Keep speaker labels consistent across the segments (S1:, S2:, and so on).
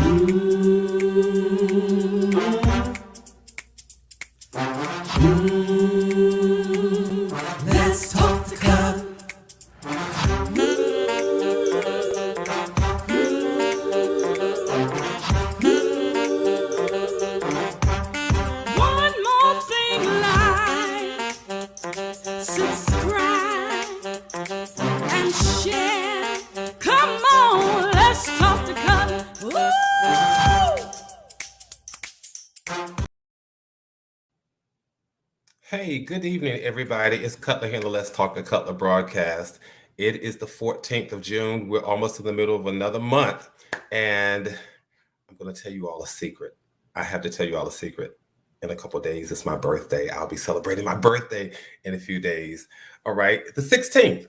S1: Let's talk to God. One more thing, like, subscribe, and share. Come on, let's talk to God. Woo!
S2: Hey, good evening, everybody. It's Cutler here on the Let's Talk to Cutler broadcast. It is the 14th of June. We're almost in the middle of another month, and I'm going to tell you all a secret. I have to tell you all a secret. In a couple of days, it's my birthday. I'll be celebrating my birthday in a few days. All right, the 16th.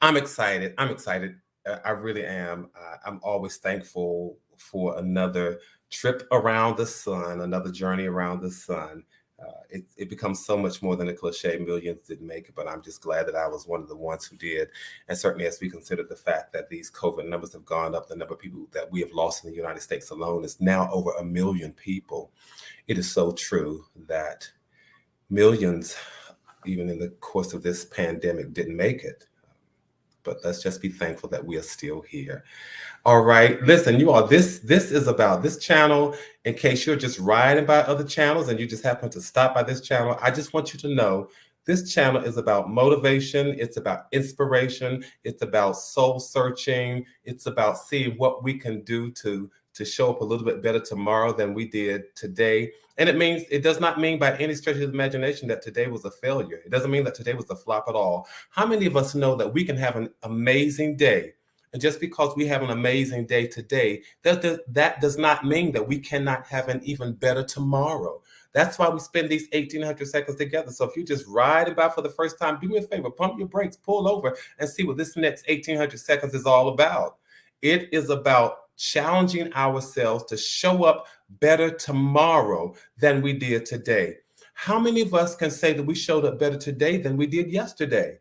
S2: I'm excited. I really am. I'm always thankful for another trip around the sun, another journey around the sun. It becomes so much more than a cliche. Millions didn't make it, but I'm just glad that I was one of the ones who did. And certainly, as we consider the fact that these COVID numbers have gone up, the number of people that we have lost in the United States alone is now over 1 million people. It is so true that millions, even in the course of this pandemic, didn't make it. But let's just be thankful that we are still here. All right, listen, you all, this is about this channel. In case you're just riding by other channels and you just happen to stop by this channel, I just want you to know this channel is about motivation. It's about inspiration. It's about soul searching. It's about seeing what we can do to show up a little bit better tomorrow than we did today. And it does not mean by any stretch of the imagination that today was a failure. It doesn't mean that today was a flop at all. How many of us know that we can have an amazing day? And just because we have an amazing day today, that does not mean that we cannot have an even better tomorrow. That's why we spend these 1,800 seconds together. So if you just riding by for the first time, do me a favor, pump your brakes, pull over, and see what this next 1,800 seconds is all about. It is about challenging ourselves to show up better tomorrow than we did today. How many of us can say that we showed up better today than we did yesterday?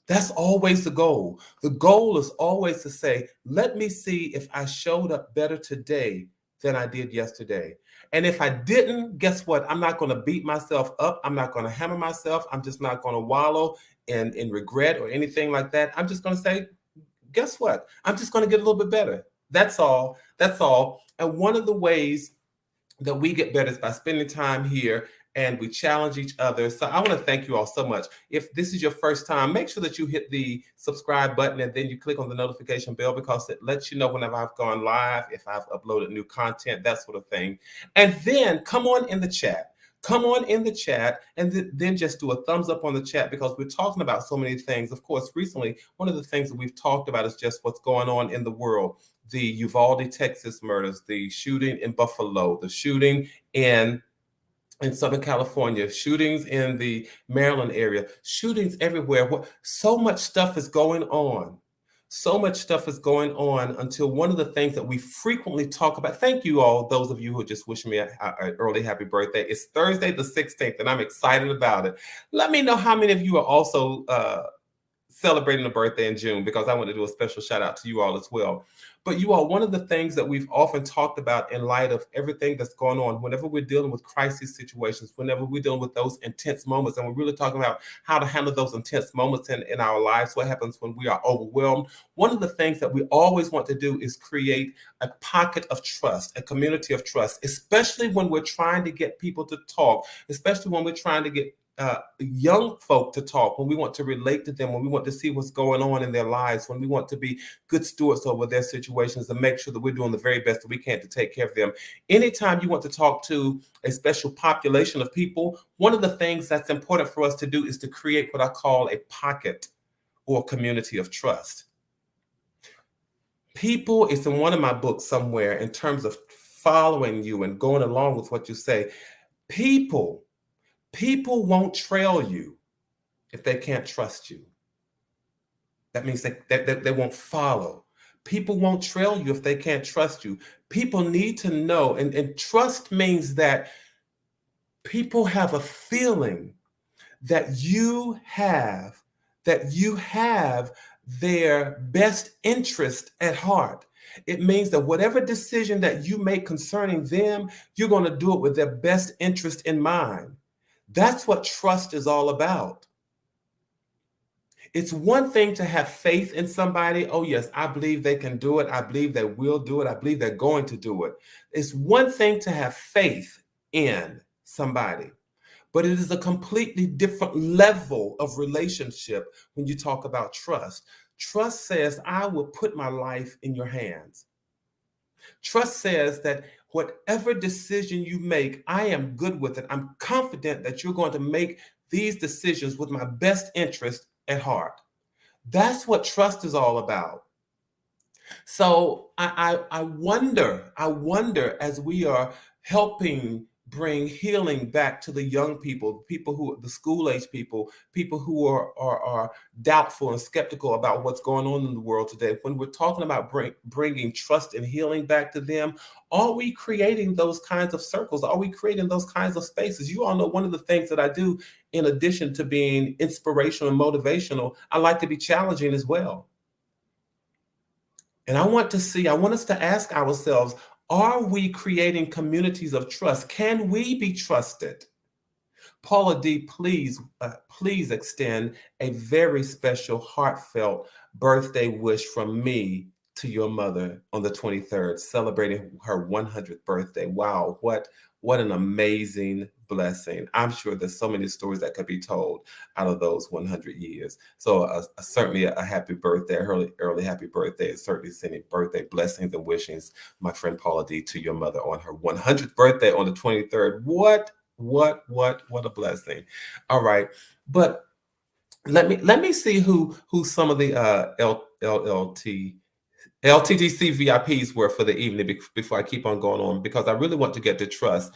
S2: That's always the goal. The goal is always to say, let me see if I showed up better today than I did yesterday. And if I didn't, guess what? I'm not going to beat myself up. I'm not going to hammer myself. I'm just not going to wallow in regret or anything like that. I'm just going to say, guess what? I'm just going to get a little bit better. That's all. And one of the ways that we get better is by spending time here and we challenge each other. So I want to thank you all so much. If this is your first time, make sure that you hit the subscribe button and then you click on the notification bell because it lets you know whenever I've gone live, if I've uploaded new content, that sort of thing. And then come on in the chat. Come on in the chat and then just do a thumbs up on the chat because we're talking about so many things. Of course, recently, one of the things that we've talked about is just what's going on in the world. The Uvalde, Texas murders, the shooting in Buffalo, the shooting in Southern California, shootings in the Maryland area, shootings everywhere. So much stuff is going on. So much stuff is going on until one of the things that we frequently talk about. Thank you all, those of you who are just wishing me an early happy birthday. It's Thursday the 16th, and I'm excited about it. Let me know how many of you are also celebrating a birthday in June because I want to do a special shout out to you all as well. But you all, one of the things that we've often talked about in light of everything that's going on, whenever we're dealing with crisis situations, whenever we're dealing with those intense moments, and we're really talking about how to handle those intense moments in our lives, what happens when we are overwhelmed. One of the things that we always want to do is create a pocket of trust, a community of trust, especially when we're trying to get people to talk, especially when we're trying to get young folk to talk, when we want to relate to them, when we want to see what's going on in their lives, when we want to be good stewards over their situations and make sure that we're doing the very best that we can to take care of them. Anytime you want to talk to a special population of people, one of the things that's important for us to do is to create what I call a pocket or community of trust. People, it's in one of my books somewhere in terms of following you and going along with what you say. People won't trail you if they can't trust you. That means that they won't follow. People won't trail you if they can't trust you. People need to know, and trust means that people have a feeling that you have their best interest at heart. It means that whatever decision that you make concerning them, you're going to do it with their best interest in mind. That's what trust is all about. It's one thing to have faith in somebody. Oh, yes, I believe they can do it. I believe they will do it. I believe they're going to do it. It's one thing to have faith in somebody, but it is a completely different level of relationship when you talk about trust. Trust says, I will put my life in your hands. Trust says that whatever decision you make, I am good with it. I'm confident that you're going to make these decisions with my best interest at heart. That's what trust is all about. So I wonder as we are helping bring healing back to the young people, people who, the school age people who are doubtful and skeptical about what's going on in the world today. When we're talking about bringing trust and healing back to them, are we creating those kinds of circles? Are we creating those kinds of spaces? You all know one of the things that I do, in addition to being inspirational and motivational, I like to be challenging as well. And I want us to ask ourselves, are we creating communities of trust? Can we be trusted? Paula D, please extend a very special, heartfelt birthday wish from me to your mother on the 23rd, celebrating her 100th birthday. Wow, what an amazing blessing. I'm sure there's so many stories that could be told out of those 100 years. So certainly a happy birthday, early happy birthday, and certainly sending birthday blessings and wishings, my friend Paula D, to your mother on her 100th birthday on the 23rd. What a blessing. All right. But let me see who some of the LTTC VIPs were for the evening before I keep on going on, because I really want to get to trust.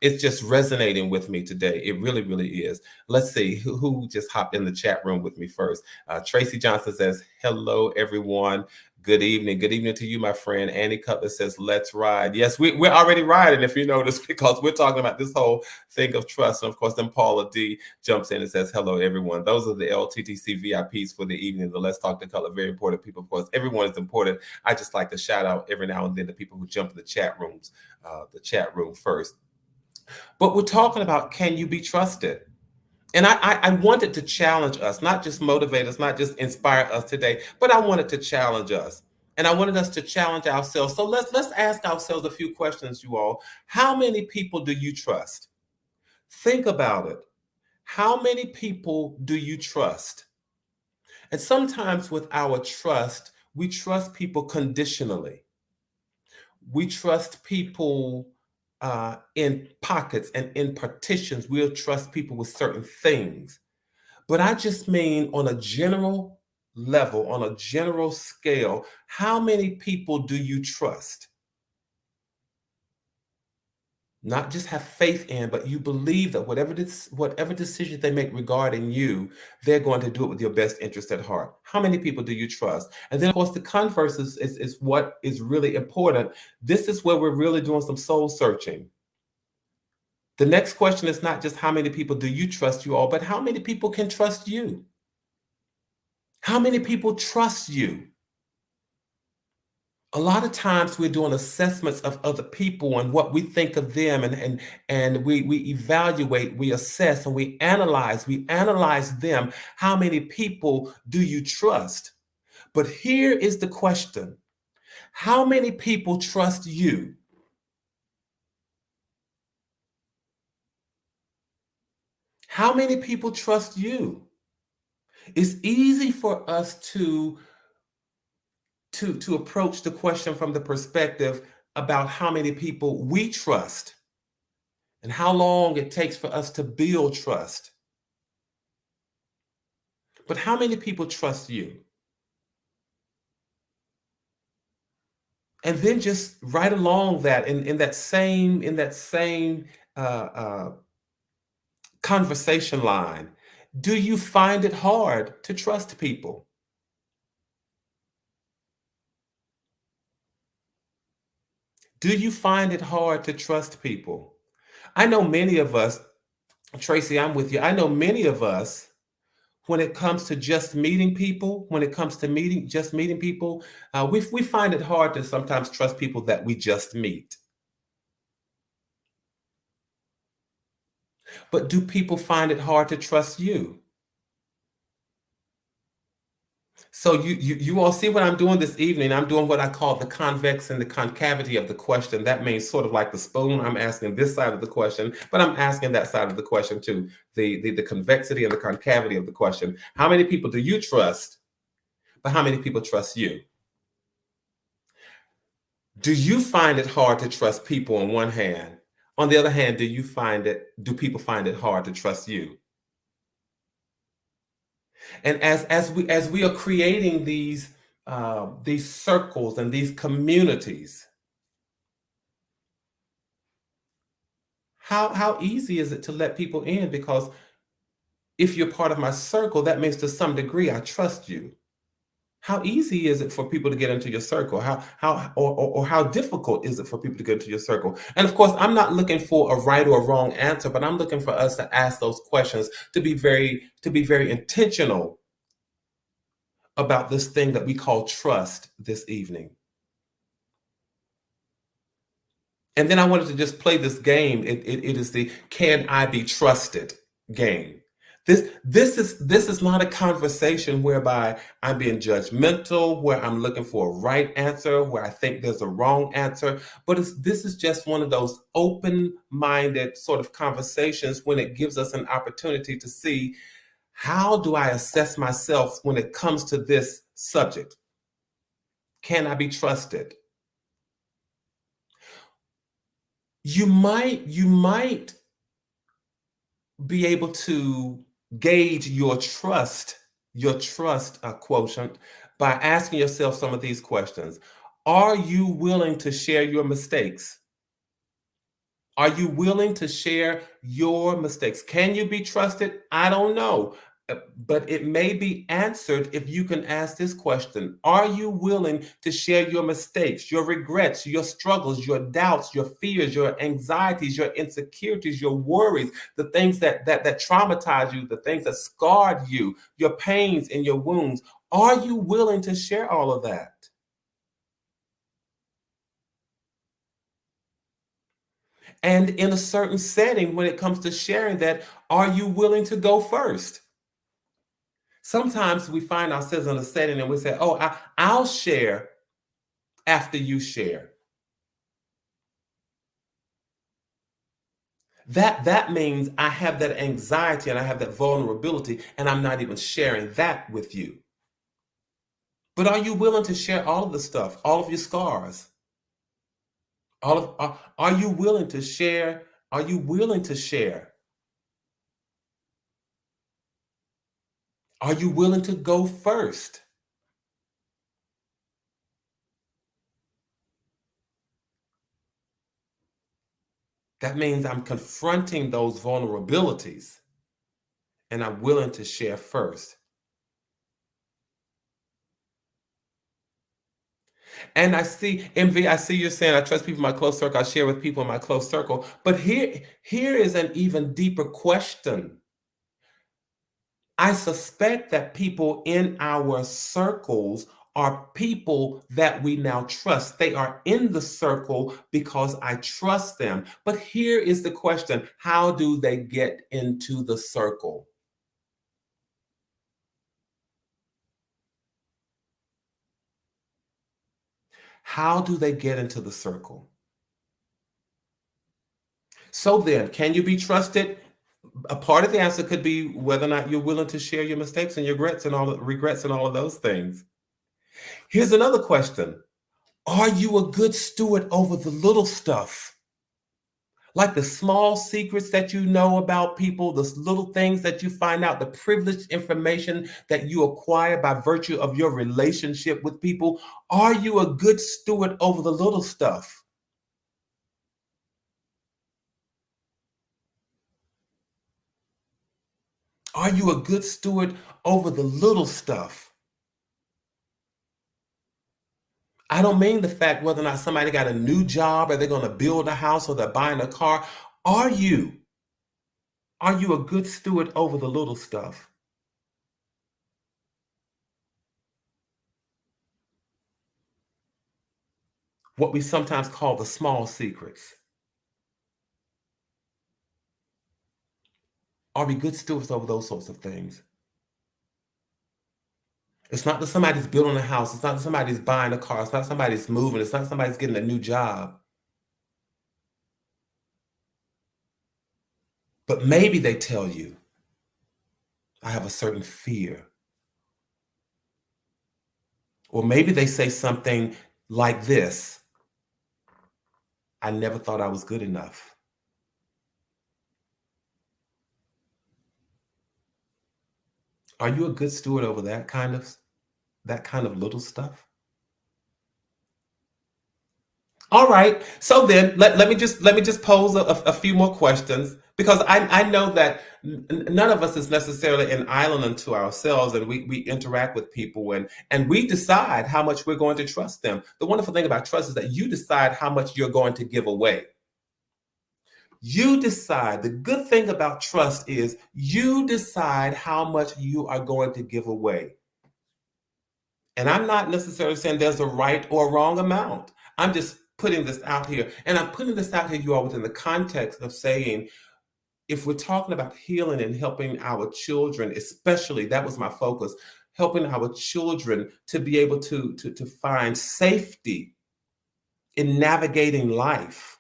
S2: It's just resonating with me today. It really, really is. Let's see who just hopped in the chat room with me first. Tracy Johnson says, hello, everyone. Good evening. Good evening to you, my friend. Annie Cutler says, let's ride. Yes, we're already riding, if you notice, because we're talking about this whole thing of trust. And of course, then Paula D jumps in and says, hello, everyone. Those are the LTTC VIPs for the evening. The Let's Talk to Color, very important people. Of course, everyone is important. I just like to shout out every now and then the people who jump in the chat room first. But we're talking about, can you be trusted? And I wanted to challenge us, not just motivate us, not just inspire us today, but I wanted to challenge us. And I wanted us to challenge ourselves. So let's ask ourselves a few questions, you all. How many people do you trust? Think about it. How many people do you trust? And sometimes with our trust, we trust people conditionally. We trust people in pockets and in partitions. We'll trust people with certain things. But I just mean on a general level, on a general scale, how many people do you trust? Not just have faith in, but you believe that whatever decision they make regarding you, they're going to do it with your best interest at heart. How many people do you trust? And then, of course, the converse is what is really important. This is where we're really doing some soul searching. The next question is not just how many people do you trust, you all, but how many people can trust you? How many people trust you? A lot of times we're doing assessments of other people and what we think of them, and we evaluate, we assess, and we analyze them. How many people do you trust? But here is the question: how many people trust you? How many people trust you? It's easy for us to approach the question from the perspective about how many people we trust and how long it takes for us to build trust. But how many people trust you? And then just right along that, in that same conversation line, do you find it hard to trust people? Do you find it hard to trust people? I know many of us, Tracy, I'm with you. I know many of us, when it comes to just meeting people, when it comes to meeting people, we find it hard to sometimes trust people that we just meet. But do people find it hard to trust you? So you all see what I'm doing this evening. I'm doing what I call the convex and the concavity of the question. That means sort of like the spoon. I'm asking this side of the question, but I'm asking that side of the question too. The convexity and the concavity of the question. How many people do you trust? But how many people trust you? Do you find it hard to trust people on one hand? On the other hand, do people find it hard to trust you? And as we are creating these circles and these communities, how easy is it to let people in? Because if you're part of my circle, that means to some degree I trust you. How easy is it for people to get into your circle? Or how difficult is it for people to get into your circle? And of course, I'm not looking for a right or a wrong answer, but I'm looking for us to ask those questions, to be very intentional about this thing that we call trust this evening. And then I wanted to just play this game. It is the "Can I be trusted" game. This is not a conversation whereby I'm being judgmental, where I'm looking for a right answer, where I think there's a wrong answer. But this is just one of those open-minded sort of conversations when it gives us an opportunity to see, how do I assess myself when it comes to this subject? Can I be trusted? You might be able to gauge your trust quotient by asking yourself some of these questions. Are you willing to share your mistakes? Are you willing to share your mistakes? Can you be trusted? I don't know. But it may be answered if you can ask this question. Are you willing to share your mistakes, your regrets, your struggles, your doubts, your fears, your anxieties, your insecurities, your worries, the things that traumatize you, the things that scarred you, your pains and your wounds? Are you willing to share all of that? And in a certain setting, when it comes to sharing that, are you willing to go first? Sometimes we find ourselves in a setting and we say, "Oh, I'll share after you share." That means I have that anxiety and I have that vulnerability, and I'm not even sharing that with you. But are you willing to share all of the stuff, all of your scars? Are you willing to share? Are you willing to share? Are you willing to go first? That means I'm confronting those vulnerabilities and I'm willing to share first. And I see, MV, I see you're saying I trust people in my close circle, I share with people in my close circle. But here is an even deeper question. I suspect that people in our circles are people that we now trust. They are in the circle because I trust them. But here is the question: how do they get into the circle? How do they get into the circle? So then, can you be trusted? A part of the answer could be whether or not you're willing to share your mistakes and your regrets and all of those things. Here's another question. Are you a good steward over the little stuff? Like the small secrets that you know about people, the little things that you find out, the privileged information that you acquire by virtue of your relationship with people. Are you a good steward over the little stuff? Are you a good steward over the little stuff? I don't mean the fact whether or not somebody got a new job or they're going to build a house or they're buying a car. Are you? Are you a good steward over the little stuff? what we sometimes call the small secrets. Are we good stewards over those sorts of things? It's not that somebody's building a house. It's not that somebody's buying a car. It's not somebody's moving. It's not somebody's getting a new job. But maybe they tell you, I have a certain fear. Or maybe they say something like this, I never thought I was good enough. Are you a good steward over that kind of little stuff? All right. So then let me just pose a few more questions because I know that none of us is necessarily an island unto ourselves, and we interact with people and we decide how much we're going to trust them. The wonderful thing about trust is that you decide how much you're going to give away. You decide. The good thing about trust is you decide how much you are going to give away. And I'm not necessarily saying there's a right or wrong amount. I'm just putting this out here. And I'm putting this out here, you all, within the context of saying, if we're talking about healing and helping our children, especially, that was my focus, helping our children to be able to find safety in navigating life,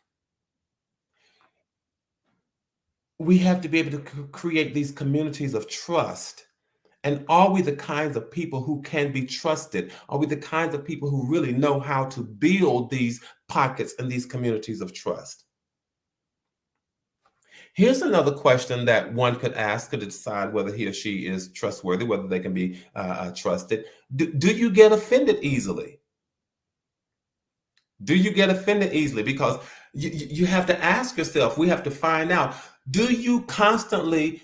S2: we have to be able to create these communities of trust. And are we the kinds of people who can be trusted? Are we the kinds of people who really know how to build these pockets and these communities of trust? Here's another question that one could ask to decide whether he or she is trustworthy, whether they can be trusted. Do you get offended easily? Do you get offended easily? Because you have to ask yourself, we have to find out, do you constantly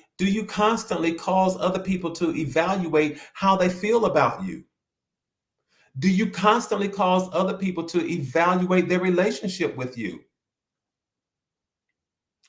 S2: cause other people to evaluate how they feel about you? Do you constantly cause other people to evaluate their relationship with you?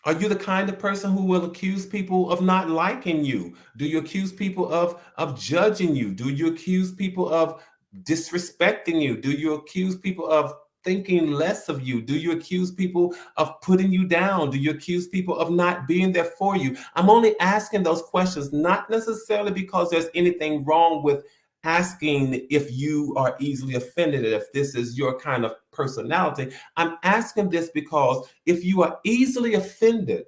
S2: Are you the kind of person who will accuse people of not liking you? Do you accuse people of judging you? Do you accuse people of disrespecting you? Do you accuse people of thinking less of you? Do you accuse people of putting you down? Do you accuse people of not being there for you? I'm only asking those questions, not necessarily because there's anything wrong with asking if you are easily offended, if this is your kind of personality. I'm asking this because if you are easily offended,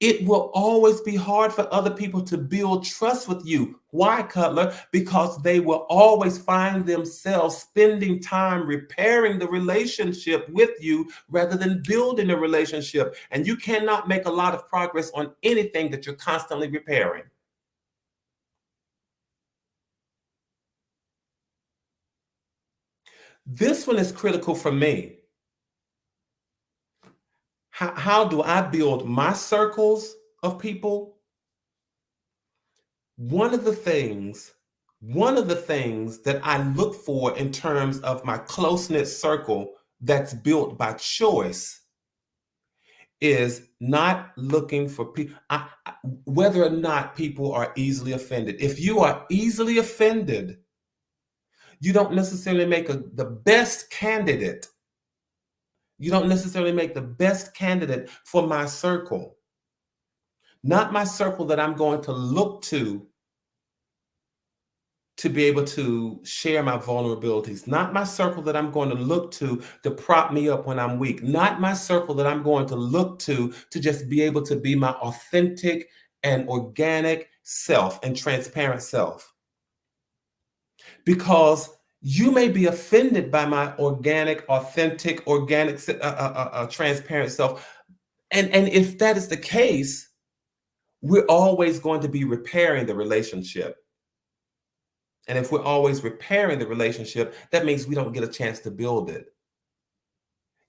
S2: it will always be hard for other people to build trust with you. Why, Cutler? Because they will always find themselves spending time repairing the relationship with you rather than building a relationship. And you cannot make a lot of progress on anything that you're constantly repairing. This one is critical for me. How do I build my circles of people? One of the things that I look for in terms of my close-knit circle that's built by choice is not looking for people, whether or not people are easily offended. If you are easily offended, you don't necessarily make the best candidate. You don't necessarily make the best candidate for my circle. Not my circle that I'm going to look to be able to share my vulnerabilities. Not my circle that I'm going to look to prop me up when I'm weak. Not my circle that I'm going to look to just be able to be my authentic and organic self and transparent self. Because you may be offended by my authentic, transparent self. And if that is the case, we're always going to be repairing the relationship. And if we're always repairing the relationship, that means we don't get a chance to build it.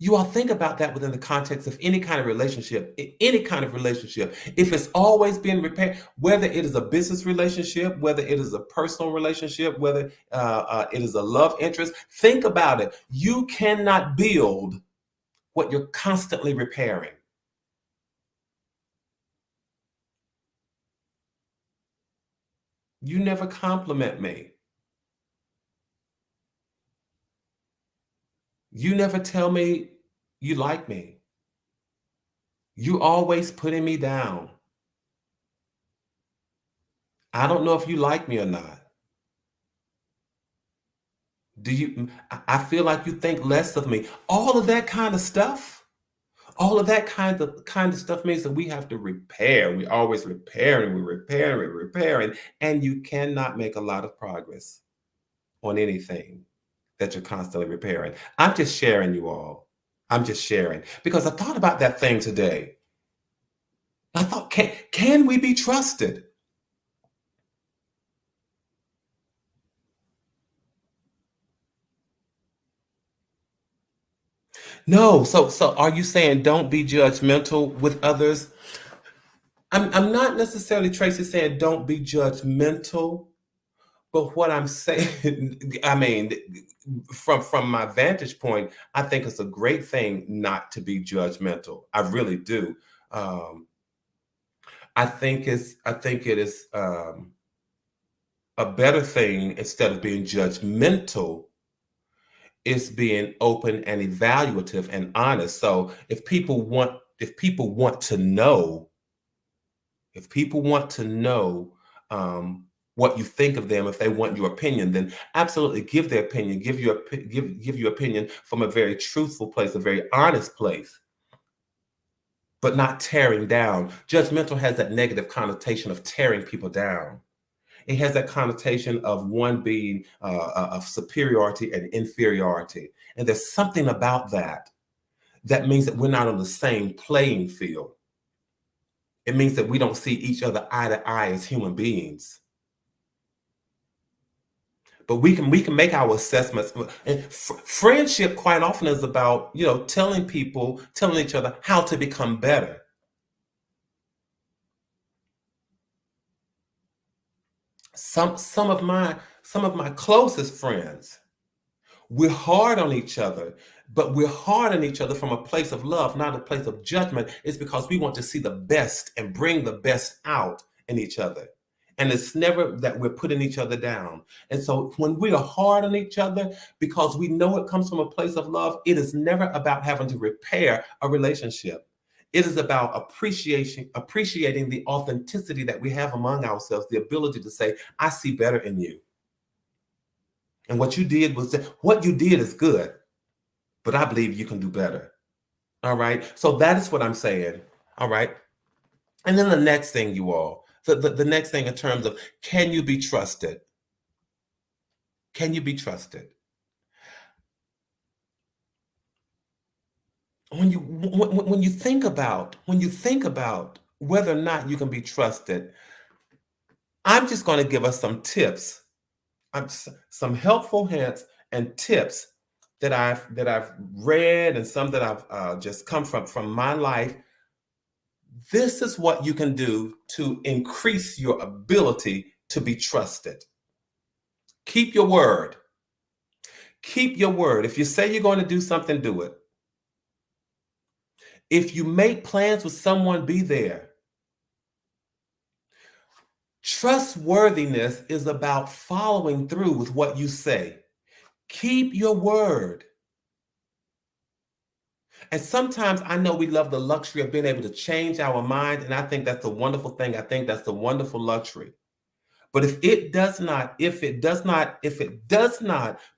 S2: You all think about that within the context of any kind of relationship, any kind of relationship. If it's always being repaired, whether it is a business relationship, whether it is a personal relationship, whether it is a love interest, think about it. You cannot build what you're constantly repairing. You never compliment me. You never tell me you like me. You always putting me down. I don't know if you like me or not. I feel like you think less of me. All of that kind of stuff. All of that kind of stuff means that we have to repair. We always repairing, we're repairing, we're repairing, and you cannot make a lot of progress on anything that you're constantly repairing. I'm just sharing, you all. I'm just sharing because I thought about that thing today. I thought, can we be trusted? No. So are you saying don't be judgmental with others? I'm not necessarily, Tracy, saying don't be judgmental, but what I'm saying, I mean, from my vantage point, I think it's a great thing not to be judgmental. I really do. Um, I think it is a better thing instead of being judgmental is being open and evaluative and honest. So if people want to know, if people want to know what you think of them, if they want your opinion, then absolutely give their opinion, give your opinion from a very truthful place, a very honest place, but not tearing down. Judgmental has that negative connotation of tearing people down. It has that connotation of one being of superiority and inferiority. And there's something about that that means that we're not on the same playing field. It means that we don't see each other eye to eye as human beings. But we can make our assessments. And friendship quite often is about, telling each other how to become better. Some of my closest friends, we're hard on each other, but we're hard on each other from a place of love, not a place of judgment. It's because we want to see the best and bring the best out in each other. And it's never that we're putting each other down. And so when we are hard on each other, because we know it comes from a place of love, it is never about having to repair a relationship. It is about appreciating the authenticity that we have among ourselves, the ability to say, I see better in you. And what you did is good, but I believe you can do better. All right. So that is what I'm saying. All right. And then the next thing, you all, the next thing in terms of can you be trusted? Can you be trusted? When you think about whether or not you can be trusted, I'm just going to give us some tips, some helpful hints and tips that I've read and some that I've just come from my life. This is what you can do to increase your ability to be trusted. Keep your word. Keep your word. If you say you're going to do something, do it. If you make plans with someone, be there. Trustworthiness is about following through with what you say. Keep your word. And sometimes I know we love the luxury of being able to change our mind, and I think that's a wonderful thing. I think that's a wonderful luxury. But if it does not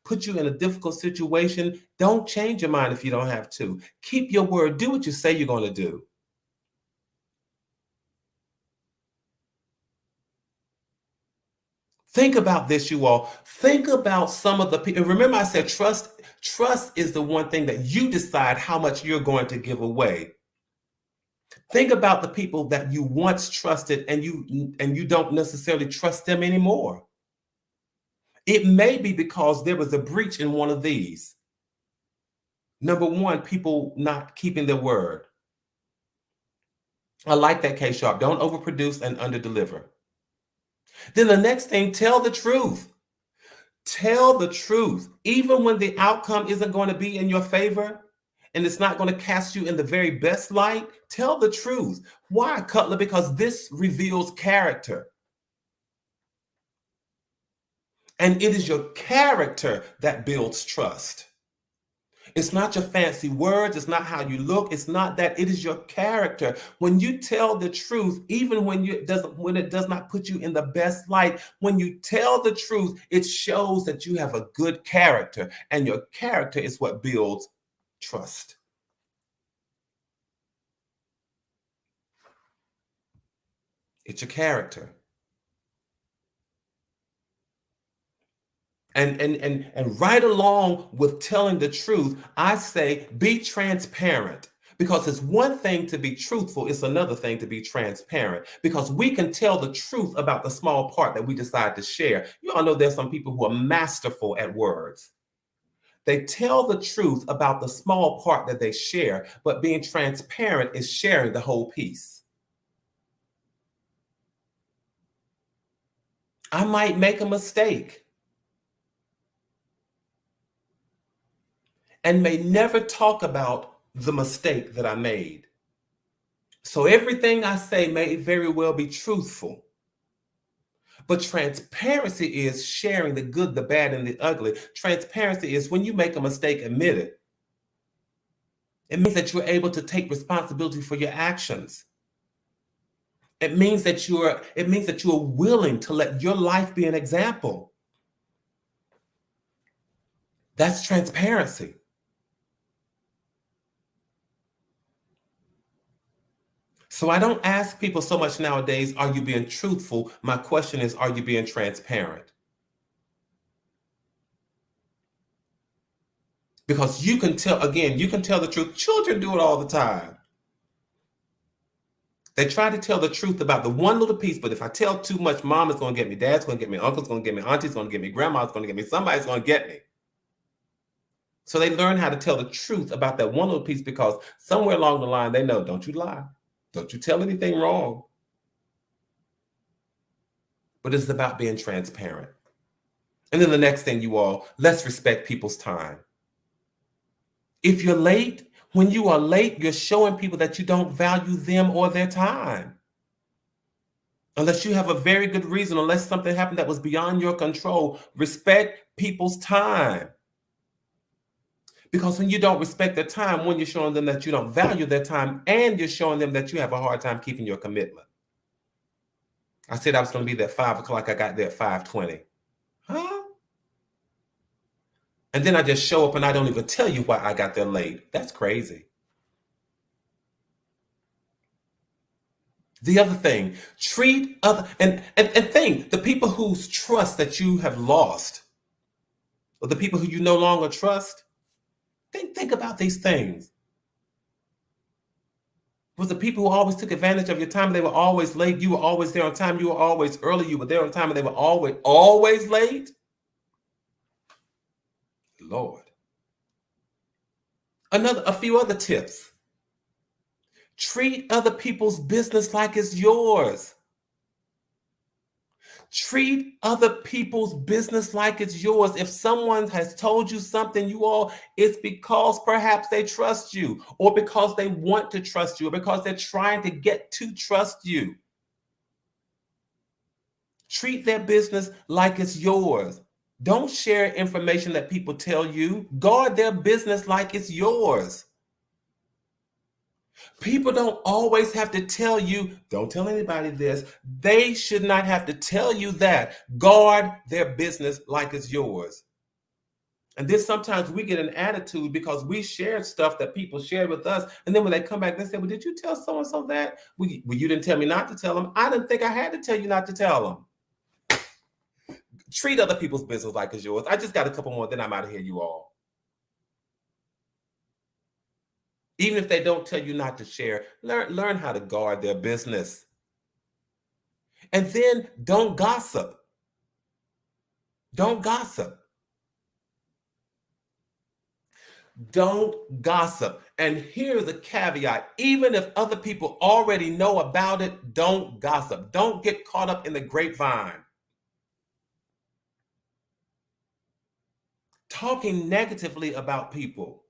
S2: put you in a difficult situation, don't change your mind if you don't have to. Keep your word. Do what you say you're going to do. Think about this, you all. Think about some of the people. Remember, I said trust is the one thing that you decide how much you're going to give away. Think about the people that you once trusted and you don't necessarily trust them anymore. It may be because there was a breach in one of these. Number one, people not keeping their word. I like that, K Sharp. Don't overproduce and underdeliver. Then the next thing, tell the truth. Tell the truth. Even when the outcome isn't going to be in your favor and it's not going to cast you in the very best light, tell the truth. Why, Cutler? Because this reveals character. And it is your character that builds trust. It's not your fancy words. It's not how you look. It's not that. It is your character. When you tell the truth, even when it does not put you in the best light, when you tell the truth, it shows that you have a good character, and your character is what builds trust. It's your character. And right along with telling the truth, I say be transparent. Because it's one thing to be truthful, it's another thing to be transparent. Because we can tell the truth about the small part that we decide to share. You all know there's some people who are masterful at words. They tell the truth about the small part that they share, but being transparent is sharing the whole piece. I might make a mistake and may never talk about the mistake that I made. So everything I say may very well be truthful. But transparency is sharing the good, the bad, and the ugly. Transparency is when you make a mistake, admit it. It means that you're able to take responsibility for your actions. It means that you're willing to let your life be an example. That's transparency. So I don't ask people so much nowadays, are you being truthful? My question is, are you being transparent? Because you can tell the truth. Children do it all the time. They try to tell the truth about the one little piece, but if I tell too much, mom is going to get me, dad's going to get me, uncle's going to get me, auntie's going to get me, grandma's going to get me, somebody's going to get me. So they learn how to tell the truth about that one little piece because somewhere along the line, they know, don't you lie. Don't you tell anything wrong. But it's about being transparent. And then the next thing, you all, let's respect people's time. If you're late, when you are late, you're showing people that you don't value them or their time. Unless you have a very good reason, unless something happened that was beyond your control, respect people's time. Because when you don't respect their time, when you're showing them that you don't value their time, and you're showing them that you have a hard time keeping your commitment. I said I was going to be there at 5 o'clock. I got there at 5:20. Huh? And then I just show up and I don't even tell you why I got there late. That's crazy. The other thing, treat other, and think, the people whose trust that you have lost, or the people who you no longer trust, think about these things. Was the people who always took advantage of your time, they were always late, you were always there on time, you were always early, you were there on time, and they were always late? Lord. A few other tips. Treat other people's business like it's yours. Treat other people's business like it's yours. If someone has told you something, you all, it's because perhaps they trust you, or because they want to trust you, or because they're trying to get to trust you. Treat their business like it's yours. Don't share information that people tell you. Guard their business like it's yours. People don't always have to tell you, don't tell anybody this. They should not have to tell you that. Guard their business like it's yours. And then sometimes we get an attitude because we shared stuff that people shared with us. And then when they come back, they say, well, did you tell so-and-so that? Well, you didn't tell me not to tell them. I didn't think I had to tell you not to tell them. Treat other people's business like it's yours. I just got a couple more, then I'm out of here, you all. Even if they don't tell you not to share, learn how to guard their business. And then don't gossip. Don't gossip. Don't gossip. And here's a caveat. Even if other people already know about it, don't gossip. Don't get caught up in the grapevine. Talking negatively about people.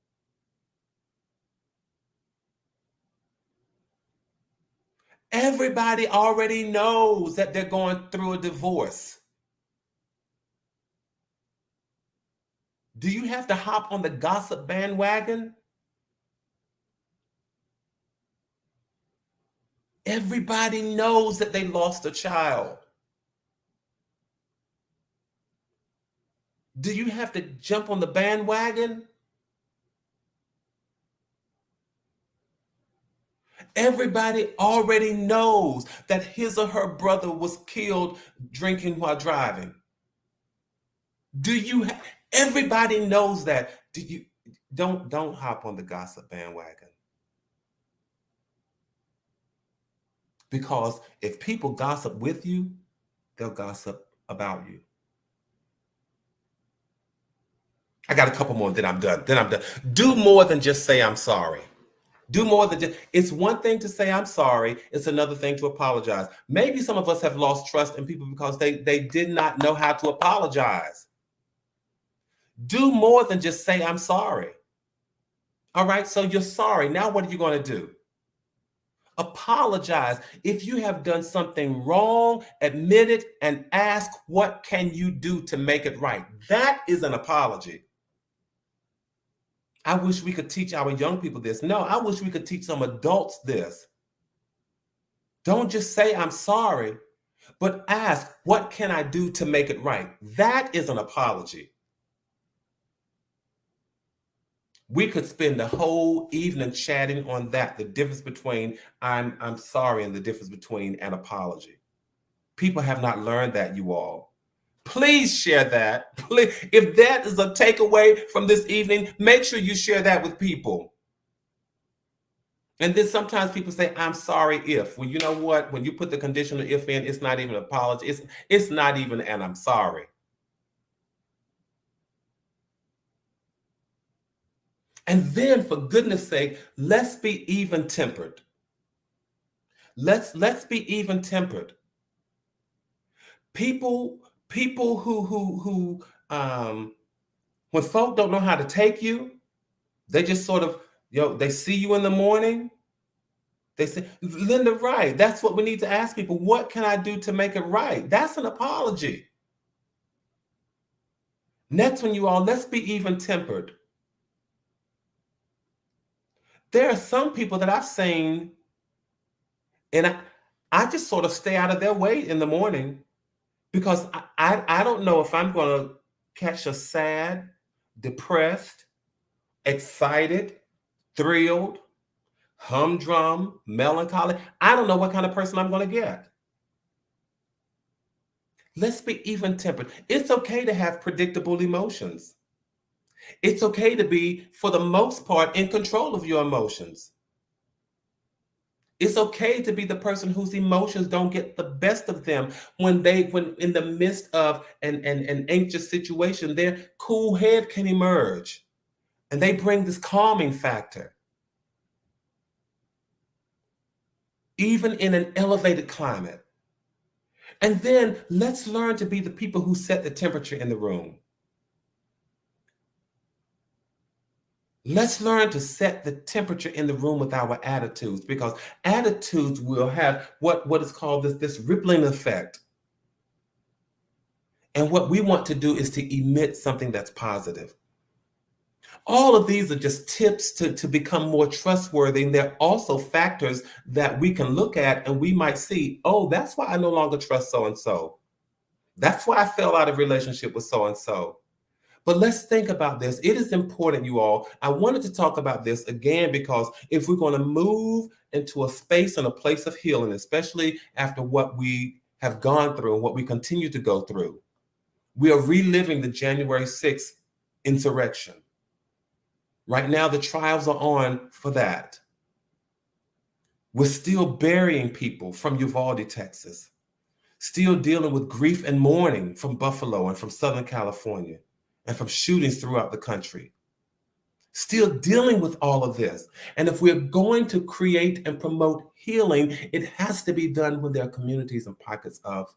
S2: Everybody already knows that they're going through a divorce. Do you have to hop on the gossip bandwagon? Everybody knows that they lost a child. Do you have to jump on the bandwagon? Everybody already knows that his or her brother was killed drinking while driving. Everybody knows that. Don't hop on the gossip bandwagon. Because if people gossip with you, they'll gossip about you. I got a couple more, then I'm done. Do more than just say I'm sorry. Do more than just, it's one thing to say I'm sorry, it's another thing to apologize. Maybe some of us have lost trust in people because they did not know how to apologize. Do more than just say I'm sorry. All right, so you're sorry. Now what are you going to do? Apologize. If you have done something wrong, admit it and ask, what can you do to make it right? That is an apology. I wish we could teach our young people this. No, I wish we could teach some adults this. Don't just say I'm sorry, but ask, what can I do to make it right? That is an apology. We could spend the whole evening chatting on that, the difference between I'm sorry and the difference between an apology. People have not learned that, you all. Please share that. Please, if that is a takeaway from this evening, make sure you share that with people. And then sometimes people say, I'm sorry if. Well, you know what? When you put the conditional if in, it's not even an apology. It's not even an I'm sorry. And then, for goodness sake, let's be even tempered. Let's be even tempered. People who when folk don't know how to take you, they just sort of, they see you in the morning. They say, Linda, right. That's what we need to ask people. What can I do to make it right? That's an apology. Next one, you all, let's be even tempered. There are some people that I've seen, and I just sort of stay out of their way in the morning because I don't know if I'm going to catch a sad, depressed, excited, thrilled, humdrum, melancholy. I don't know what kind of person I'm going to get. Let's be even tempered. It's okay to have predictable emotions. It's okay to be, for the most part, in control of your emotions. It's okay to be the person whose emotions don't get the best of them when in the midst of an anxious situation, their cool head can emerge and they bring this calming factor. Even in an elevated climate. And then let's learn to be the people who set the temperature in the room. Let's learn to set the temperature in the room with our attitudes, because attitudes will have what is called this rippling effect. And what we want to do is to emit something that's positive. All of these are just tips to become more trustworthy. And they're also factors that we can look at and we might see, oh, that's why I no longer trust so-and-so. That's why I fell out of relationship with so-and-so. But let's think about this. It is important, you all. I wanted to talk about this again because if we're going to move into a space and a place of healing, especially after what we have gone through and what we continue to go through, we are reliving the January 6th insurrection. Right now, the trials are on for that. We're still burying people from Uvalde, Texas, still dealing with grief and mourning from Buffalo and from Southern California, and from shootings throughout the country. Still dealing with all of this. And if we're going to create and promote healing, it has to be done when there are communities and pockets of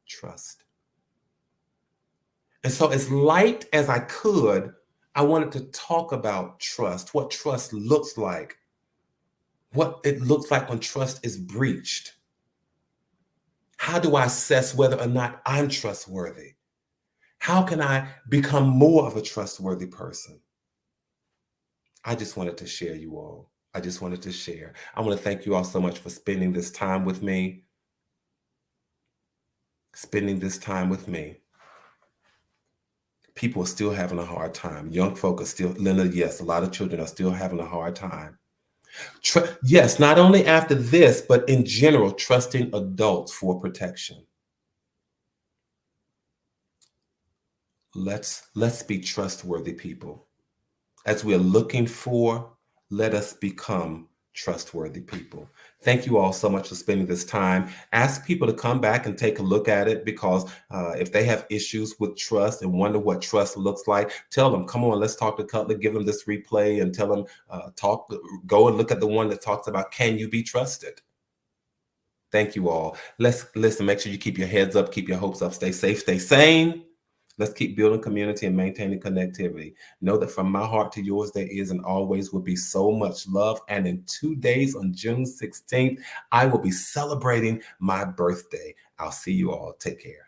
S2: trust. And so as light as I could, I wanted to talk about trust, what trust looks like, what it looks like when trust is breached. How do I assess whether or not I'm trustworthy? How can I become more of a trustworthy person? I just wanted to share, you all. I just wanted to share. I want to thank you all so much for spending this time with me. People are still having a hard time. Young folk are still, Linda, yes, a lot of children are still having a hard time. Yes, not only after this, but in general, trusting adults for protection. Let's be trustworthy people. As we're looking for, let us become trustworthy people. Thank you all so much for spending this time. Ask people to come back and take a look at it, because if they have issues with trust and wonder what trust looks like, tell them, come on, let's talk to Cutler, give them this replay and tell them, go and look at the one that talks about, can you be trusted? Thank you all. Let's listen, make sure you keep your heads up, keep your hopes up, stay safe, stay sane. Let's keep building community and maintaining connectivity. Know that from my heart to yours, there is and always will be so much love. And in 2 days, on June 16th, I will be celebrating my birthday. I'll see you all. Take care.